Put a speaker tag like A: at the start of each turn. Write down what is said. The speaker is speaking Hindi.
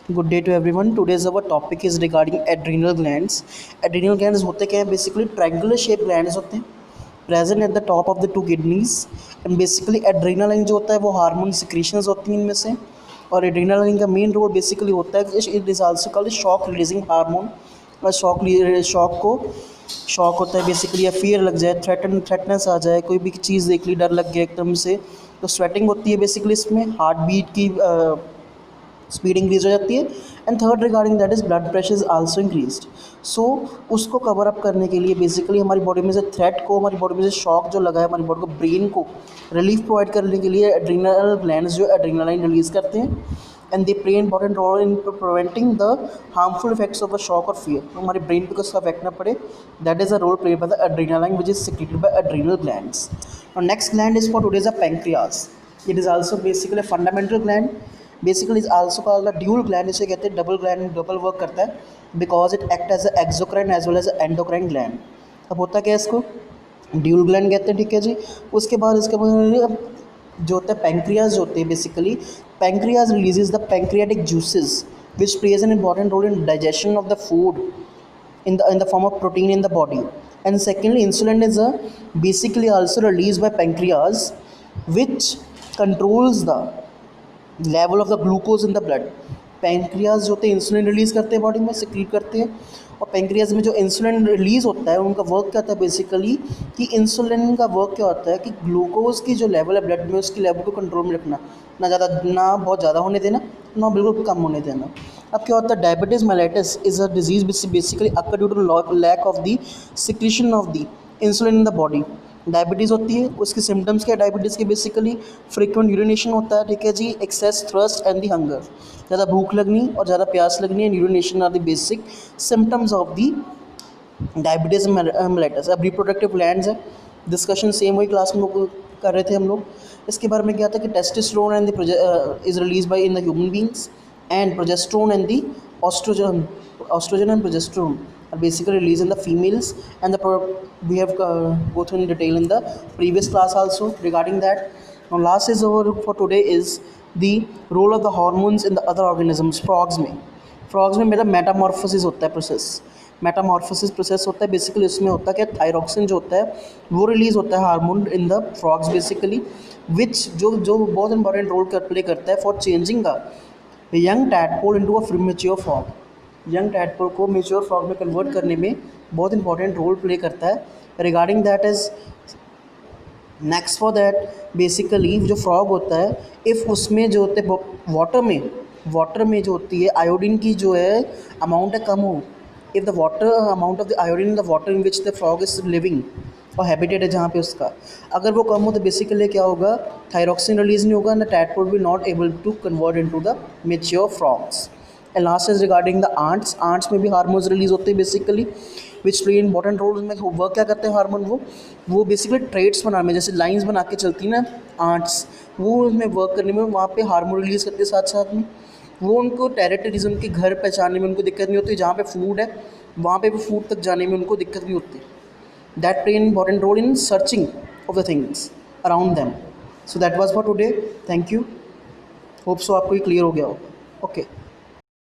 A: Good day to everyone. Today's our topic is regarding adrenal glands. Adrenal glands होते क्या हैं? Basically triangular shaped glands होते हैं present at the top of the two kidneys and basically adrenaline जो होता है वो हार्मोन secretions होती हैं इनमें से। और adrenaline का मेन रोल बेसिकली होता है it is also called shock releasing hormone. और शॉक होता है बेसिकली, या फियर लग जाए, थ्रेटनेस आ जाए, कोई भी चीज़ देख ली डर लग गया एकदम से, तो स्वेटिंग होती है बेसिकली, इसमें हार्ट बीट की स्पीड इंक्रीज हो जाती है। And third regarding that is blood pressure is also increased. So उसको कवर अप करने के लिए बेसिकली हमारी बॉडी में से थ्रेट को, हमारी बॉडी में से शॉक जो लगा है हमारी बॉडी को, ब्रेन को रिलीफ प्रोवाइड करने के लिए एड्रीनल ग्लैंड्स जो एड्रीनालाइन रिलीज करते हैं। And they play important role in preventing the harmful effects of the shock और फियर। तो हमारे ब्रेन पे उसका इफेक्ट ना पड़े, that is a role played by the adrenaline which is secreted by adrenal glands. और next gland is for today is a pancreas. It is also basically fundamental gland, basically is also called the dual gland. इसे कहते हैं डबल ग्लैंड, डबल वर्क करता है because it act as a exocrine as well as endocrine gland. अब होता क्या है, इसको ड्यूल ग्लैंड कहते हैं, ठीक है जी। उसके बाद इसके बाद जो होता है पैंक्रियाज जो होते हैं basically, pancreas releases the pancreatic juices which plays an important role in digestion of the food in the form of protein in the body. And secondly, insulin is basically also released by pancreas, which controls the level of the glucose in the blood. Pancreas जो होते हैं इंसुलिन रिलीज़ करते हैं बॉडी में, सिक्रीट करते हैं। और पैंक्रियाज में जो इंसुलिन रिलीज़ होता है उनका वर्क क्या होता है बेसिकली, कि इंसुलिन का वर्क क्या होता है कि ग्लूकोज की जो लेवल है ब्लड में उसकी लेवल को कंट्रोल में रखना, ना बहुत ज़्यादा होने देना, ना बिल्कुल कम होने देना। अब क्या होता है, diabetes mellitus is a disease basically occur due to lack of the secretion of the insulin in the body. Diabetes होती है, उसके सिम्टम्स क्या है डायबिटीज़ के बेसिकली, फ्रीक्वेंट यूरिनेशन होता है, ठीक है जी, excess thirst and the hunger, ज़्यादा भूख लगनी और ज़्यादा प्यास लगनी, and urination are the basic symptoms of the diabetes mellitus. अब रिप्रोडक्टिव ग्लैंड्स है, डिस्कशन सेम वही क्लास में कर रहे थे हम लोग। इसके बारे में क्या था कि testosterone and is release by in the human beings, and progesterone and the oestrogen and progesterone are basically released in the females, and we have go through in detail in the previous class also regarding that. Now last is over for today is the role of the hormones in the other organisms. Frogs में मेरा मेटामॉर्फोसिस होता है प्रोसेस होता है बेसिकली। उसमें होता है क्या, थायरॉक्सिन जो होता है वो रिलीज़ होता है hormone in the frogs basically, which जो बहुत इंपॉर्टेंट रोल प्ले करता है for changing the young tadpole into a mature frog. Young tadpole को मेच्योर फ्रॉग में कन्वर्ट करने में बहुत इंपॉर्टेंट रोल प्ले करता है। Regarding that is next for that basically जो फ्रॉग होता है, इफ़ उसमें जो होते वाटर में जो होती है आयोडीन की जो है अमाउंट है कम हो, if the water amount of the iodine in the water in which the frog is living और हैबिटेट है जहाँ पे उसका, अगर वो कम हो तो बेसिकली क्या होगा, थायरॉक्सिन रिलीज नहीं होगा, and the tadpole will not able to convert into the mature frogs. And last is regarding the ants में भी हार्मोन्स रिलीज होते हैं basically, which play important role. में वर्क क्या करते हैं हार्मोन, वो बेसिकली ट्रेड्स बनाने में, जैसे लाइंस बना के चलती है ना आंट्स, वो उसमें वर्क करने में वहाँ पे हार्मोन रिलीज़ करते हैं साथ साथ में। वो उनको टेरिटरीज, उनके घर पहचानने में उनको दिक्कत नहीं होती, जहाँ पे फूड है वहाँ पे भी फूड तक जाने में उनको दिक्कत नहीं होती। That play important role in searching of the things around them. So that was for today, thank you, hope so आपको ये क्लियर हो गया हो। ओके।